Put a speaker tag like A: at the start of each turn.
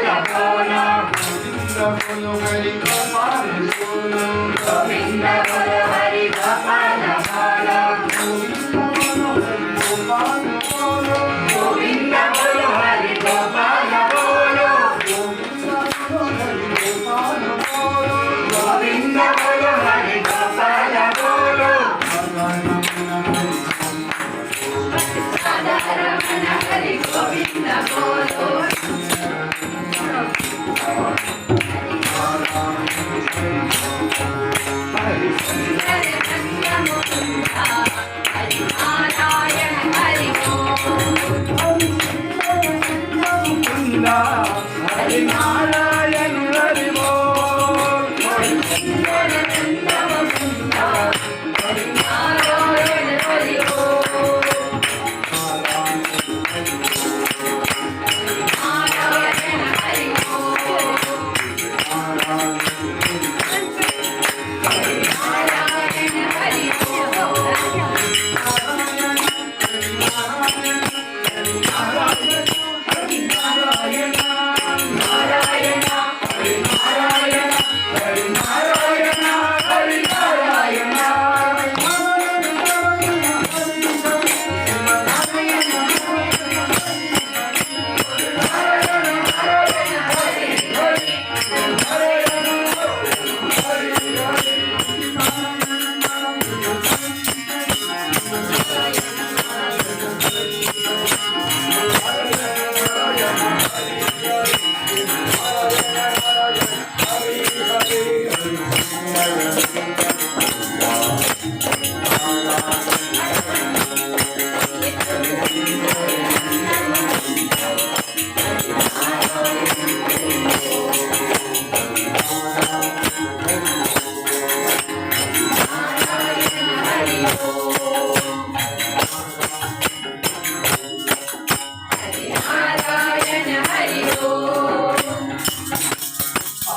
A: गोपाल बोलो गोविंद बोलो हरि गोपाल बोलो गोविंद बोलो हरि गोपाल बोलो गोविंद बोलो हरि गोपाल बोलो गोविंद बोलो हरि गोपाल बोलो हरि गोविंद बोलो